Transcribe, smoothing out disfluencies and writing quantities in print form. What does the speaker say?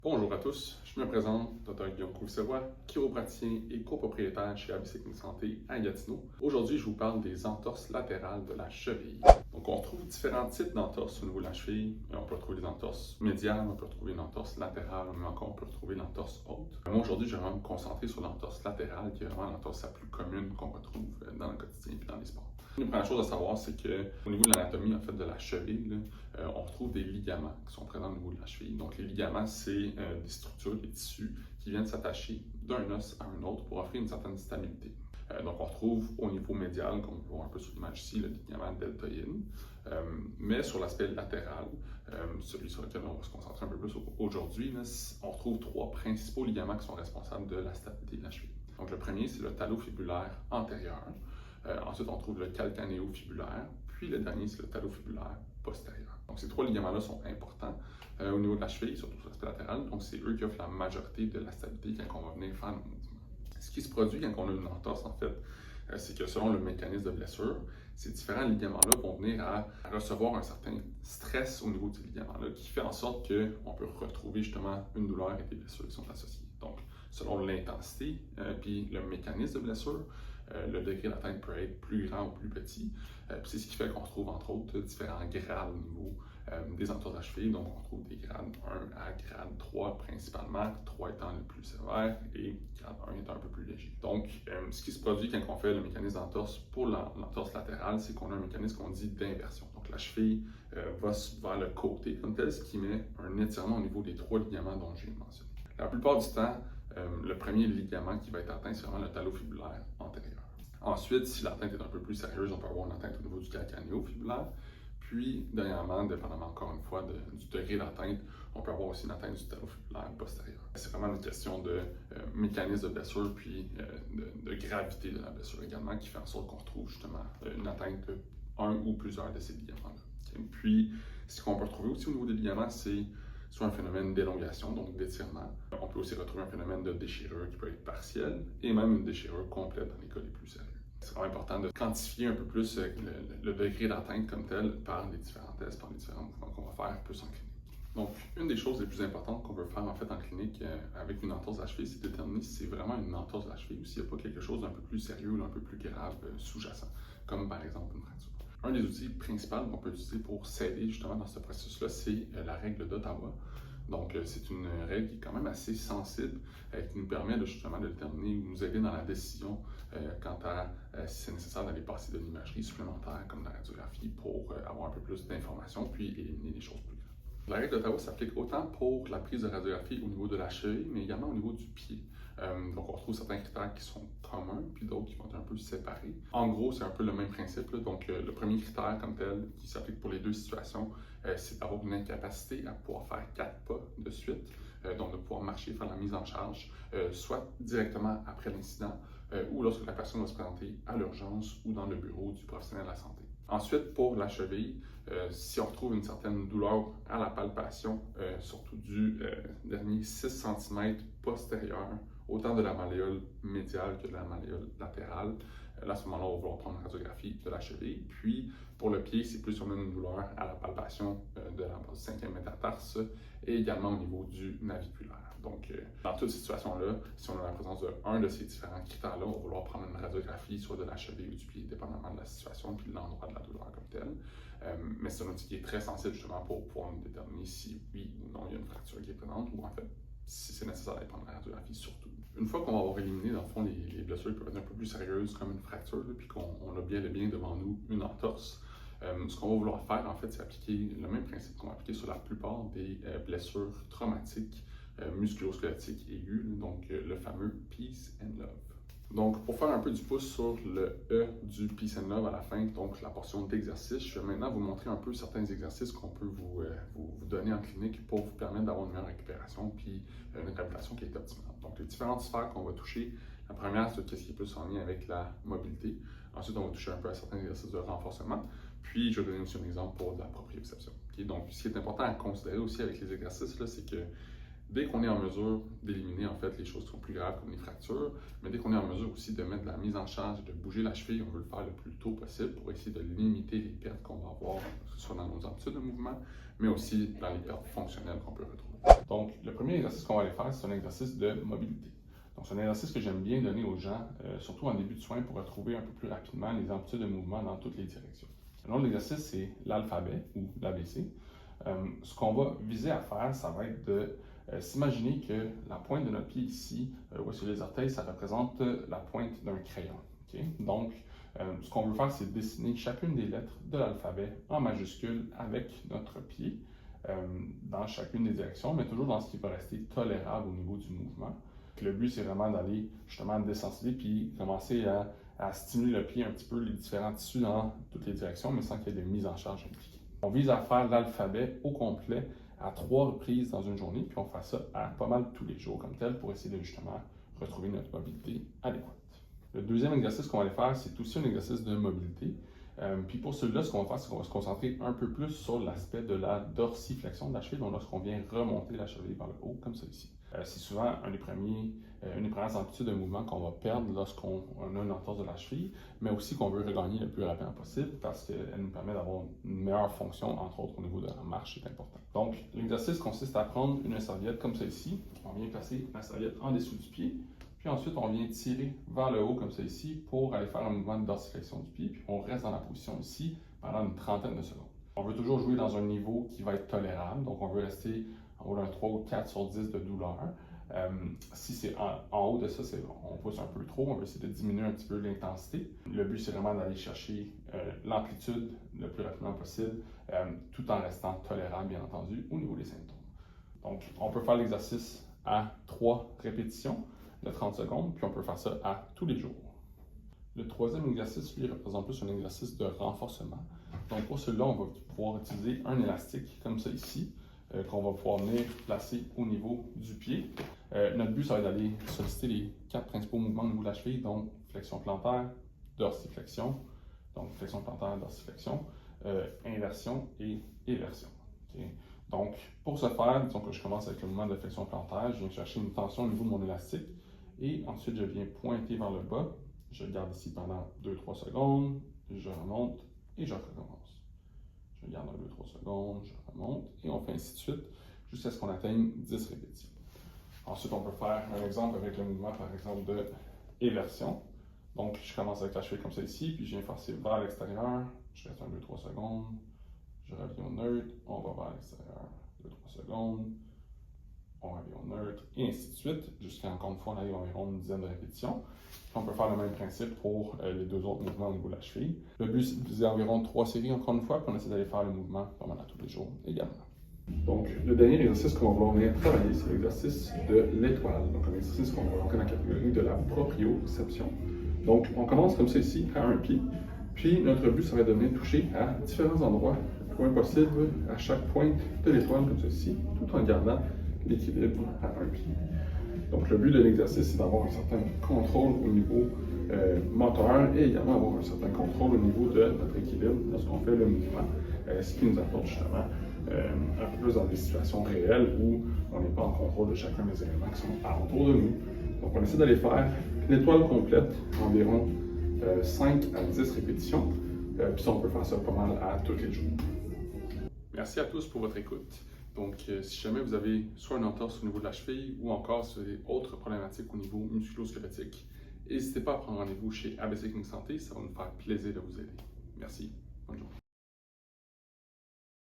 Bonjour à tous, je me présente, Dr Guillaume Couve-Savoie, chiropraticien et copropriétaire chez ABC Clinique Santé à Gatineau. Aujourd'hui, je vous parle des entorses latérales de la cheville. Donc, on retrouve différents types d'entorses au niveau de la cheville. On peut retrouver des entorses médianes, on peut retrouver une entorse latérale, mais encore on peut retrouver l'entorse haute. Moi, aujourd'hui, je vais vraiment me concentrer sur l'entorse latérale, qui est vraiment l'entorse la plus commune qu'on retrouve dans le quotidien et dans les sports. Une première chose à savoir, c'est qu'au niveau de l'anatomie de la cheville, on retrouve des ligaments qui sont présents au niveau de la cheville. Donc, les ligaments, c'est des structures, des tissus qui viennent s'attacher d'un os à un autre pour offrir une certaine stabilité. Donc, on retrouve au niveau médial, comme on peut voir un peu sur l'image ici, le ligament deltoïde. Mais sur l'aspect latéral, celui sur lequel on va se concentrer un peu plus aujourd'hui, on retrouve trois principaux ligaments qui sont responsables de la stabilité de la cheville. Donc, le premier, c'est le talofibulaire antérieur. Ensuite, on trouve le calcanéo-fibulaire, puis le dernier, c'est le talofibulaire postérieur. Donc, ces trois ligaments-là sont importants au niveau de la cheville, surtout sur l'aspect latéral. Donc, c'est eux qui offrent la majorité de la stabilité quand on va venir faire nos mouvements. Ce qui se produit quand on a une entorse, en fait, c'est que selon le mécanisme de blessure, ces différents ligaments-là vont venir à recevoir un certain stress au niveau de ces ligaments-là qui fait en sorte qu'on peut retrouver justement une douleur et des blessures qui sont associées. Donc, selon l'intensité puis le mécanisme de blessure, le degré d'atteinte peut être plus grand ou plus petit. C'est ce qui fait qu'on retrouve entre autres différents grades au niveau des entorses de la cheville. Donc, on retrouve des grades 1 à grade 3 principalement, 3 étant le plus sévère et grade 1 étant un peu plus léger. Donc, ce qui se produit quand on fait le mécanisme d'entorse pour l'entorse latérale, c'est qu'on a un mécanisme qu'on dit d'inversion. Donc, la cheville va vers le côté comme tel, ce qui met un étirement au niveau des trois ligaments dont j'ai mentionné. La plupart du temps, le premier ligament qui va être atteint, c'est vraiment le talofibulaire antérieur. Ensuite, si l'atteinte est un peu plus sérieuse, on peut avoir une atteinte au niveau du calcanéo-fibulaire. Puis, dernièrement, dépendamment encore une fois du degré d'atteinte, on peut avoir aussi une atteinte du talofibulaire postérieur. C'est vraiment une question de mécanisme de blessure puis de gravité de la blessure également qui fait en sorte qu'on retrouve justement une atteinte de un ou plusieurs de ces ligaments-là. Okay? Puis, ce qu'on peut retrouver aussi au niveau des ligaments, c'est soit un phénomène d'élongation, donc d'étirement. On peut aussi retrouver un phénomène de déchirure qui peut être partielle et même une déchirure complète dans les cas les plus sérieux. C'est vraiment important de quantifier un peu plus le degré d'atteinte comme tel par les différents tests, par les différents mouvements qu'on va faire plus en clinique. Donc, une des choses les plus importantes qu'on veut faire en fait en clinique avec une entorse de la cheville, c'est déterminer si c'est vraiment une entorse de la cheville ou s'il n'y a pas quelque chose d'un peu plus sérieux ou un peu plus grave sous-jacent, comme par exemple une fracture. Un des outils principaux qu'on peut utiliser pour s'aider justement dans ce processus-là, c'est la règle d'Ottawa. Donc, c'est une règle qui est quand même assez sensible, qui nous permet justement de déterminer ou nous aider dans la décision quant à si c'est nécessaire d'aller passer de l'imagerie supplémentaire comme la radiographie pour avoir un peu plus d'informations puis éliminer les choses plus graves. La règle d'Ottawa s'applique autant pour la prise de radiographie au niveau de la cheville, mais également au niveau du pied. Donc, on retrouve certains critères qui sont communs, puis d'autres qui vont être un peu séparés. En gros, c'est un peu le même principe. Donc, le premier critère comme tel, qui s'applique pour les deux situations, c'est d'avoir une incapacité à pouvoir faire 4 pas de suite, donc de pouvoir marcher, faire la mise en charge, soit directement après l'incident, ou lorsque la personne va se présenter à l'urgence ou dans le bureau du professionnel de la santé. Ensuite, pour la cheville, si on retrouve une certaine douleur à la palpation, surtout du dernier 6 cm postérieur, autant de la malléole médiale que de la malléole latérale, là, à ce moment-là, on va vouloir prendre une radiographie de la cheville. Puis, pour le pied, c'est plus on a une douleur à la palpation de la base du 5e métatarse et également au niveau du naviculaire. Donc, dans toute situation-là, si on a la présence d'un de ces différents critères-là, on va vouloir prendre une radiographie soit de la cheville ou du pied, dépendamment de la situation puis de l'endroit de la douleur comme tel. Mais c'est un outil qui est très sensible justement pour pouvoir nous déterminer si oui ou non il y a une fracture qui est présente ou en fait si c'est nécessaire d'aller prendre la radiographie surtout. Une fois qu'on va avoir éliminé dans le fond les blessures qui peuvent être un peu plus sérieuses comme une fracture, puis qu'on a bien devant nous une entorse, ce qu'on va vouloir faire en fait c'est appliquer le même principe qu'on va appliquer sur la plupart des blessures traumatiques musculo-squelettiques aiguës, donc le fameux Peace and Love. Donc, pour faire un peu du pouce sur le E du Peace and Love à la fin, donc la portion d'exercice, je vais maintenant vous montrer un peu certains exercices qu'on peut vous donner en clinique pour vous permettre d'avoir une meilleure récupération puis une réhabilitation qui est optimale. Donc, les différentes sphères qu'on va toucher, la première, c'est ce qui est plus en lien avec la mobilité. Ensuite, on va toucher un peu à certains exercices de renforcement. Puis, je vais donner aussi un exemple pour de la proprioception. Okay? Donc, ce qui est important à considérer aussi avec les exercices, c'est que dès qu'on est en mesure d'éliminer en fait les choses qui sont plus graves comme les fractures, mais dès qu'on est en mesure aussi de mettre de la mise en charge et de bouger la cheville, on veut le faire le plus tôt possible pour essayer de limiter les pertes qu'on va avoir, que ce soit dans nos habitudes de mouvement, mais aussi dans les pertes fonctionnelles qu'on peut retrouver. Donc, le premier exercice qu'on va aller faire, c'est un exercice de mobilité. Donc, c'est un exercice que j'aime bien donner aux gens, surtout en début de soin, pour retrouver un peu plus rapidement les amplitudes de mouvement dans toutes les directions. Le nom de l'exercice, c'est l'alphabet ou l'ABC. Ce qu'on va viser à faire, ça va être de s'imaginer que la pointe de notre pied ici, où est-ce que les orteils, ça représente la pointe d'un crayon. Okay? Donc, ce qu'on veut faire, c'est dessiner chacune des lettres de l'alphabet en majuscule avec notre pied dans chacune des directions, mais toujours dans ce qui va rester tolérable au niveau du mouvement. Le but, c'est vraiment d'aller justement désensibiliser puis commencer à stimuler le pied un petit peu, les différents tissus dans toutes les directions, mais sans qu'il y ait de mise en charge impliquée. On vise à faire l'alphabet au complet à 3 reprises dans une journée, puis on fait ça à pas mal tous les jours comme tel pour essayer de justement retrouver notre mobilité adéquate. Le deuxième exercice qu'on va aller faire, c'est aussi un exercice de mobilité. Puis pour celui-là, ce qu'on va faire, c'est qu'on va se concentrer un peu plus sur l'aspect de la dorsiflexion de la cheville, donc lorsqu'on vient remonter la cheville vers le haut, comme ça ici. C'est souvent une des premières amplitudes de mouvement qu'on va perdre lorsqu'on a une entorse de la cheville, mais aussi qu'on veut regagner le plus rapidement possible parce qu'elle nous permet d'avoir une meilleure fonction, entre autres au niveau de la marche, c'est important. Donc, l'exercice consiste à prendre une serviette comme ça ici. On vient placer la serviette en dessous du pied, puis ensuite on vient tirer vers le haut comme ça ici pour aller faire un mouvement de dorsiflexion du pied, puis on reste dans la position ici pendant une trentaine de secondes. On veut toujours jouer dans un niveau qui va être tolérable, donc on veut rester en haut d'un 3 ou 4 sur 10 de douleur. Si c'est en haut de ça, on pousse un peu trop, on veut essayer de diminuer un petit peu l'intensité. Le but, c'est vraiment d'aller chercher l'amplitude le plus rapidement possible, tout en restant tolérable, bien entendu, au niveau des symptômes. Donc, on peut faire l'exercice à 3 répétitions de 30 secondes, puis on peut faire ça à tous les jours. Le troisième exercice, lui, représente plus un exercice de renforcement. Donc, pour celui-là, on va pouvoir utiliser un élastique comme ça ici, qu'on va pouvoir venir placer au niveau du pied. Notre but, ça va être d'aller solliciter les 4 principaux mouvements au niveau de la cheville, donc flexion plantaire, dorsiflexion, donc flexion plantaire, dorsiflexion, inversion et éversion. Okay? Donc, pour ce faire, disons que je commence avec le mouvement de flexion plantaire, je viens chercher une tension au niveau de mon élastique et ensuite je viens pointer vers le bas. Je garde ici pendant 2-3 secondes, je remonte et je recommence. Je garde 2-3 secondes, je remonte et on fait ainsi de suite jusqu'à ce qu'on atteigne 10 répétitions. Ensuite, on peut faire un exemple avec le mouvement, par exemple, de éversion. Donc, je commence avec la cheville comme ça ici, puis je viens forcer vers l'extérieur, je reste 2-3 secondes, je reviens au neutre, on va vers l'extérieur, 2-3 secondes, on revient au neutre, et ainsi de suite, jusqu'à encore une fois, on arrive à environ une dizaine de répétitions. Puis on peut faire le même principe pour les 2 autres mouvements au niveau de la cheville. Le but, c'est d'utiliser environ 3 séries encore une fois, puis on essaie d'aller faire le mouvement pas mal à tous les jours également. Donc, le dernier exercice qu'on va venir travailler, c'est l'exercice de l'étoile. Donc, un exercice qu'on va rentrer dans la catégorie de la proprioception. Donc, on commence comme ça ici, à un pied. Puis, notre but, ça va être de venir toucher à différents endroits, le point possible, à chaque pointe de l'étoile, comme ceci, tout en gardant l'équilibre à un pied. Donc, le but de l'exercice, c'est d'avoir un certain contrôle au niveau moteur et également avoir un certain contrôle au niveau de notre équilibre lorsqu'on fait le mouvement, ce qui nous apporte justement un peu plus dans des situations réelles où on n'est pas en contrôle de chacun des éléments qui sont alentour de nous. Donc, on essaie d'aller faire l'étoile complète, environ 5 à 10 répétitions. Puis ça, on peut faire ça pas mal à tous les jours. Merci à tous pour votre écoute. Donc, si jamais vous avez soit une entorse au niveau de la cheville ou encore si vous avez d'autres problématiques au niveau musculo-squelettique, n'hésitez pas à prendre rendez-vous chez ABC Clinique Santé, ça va nous faire plaisir de vous aider. Merci, bonne journée.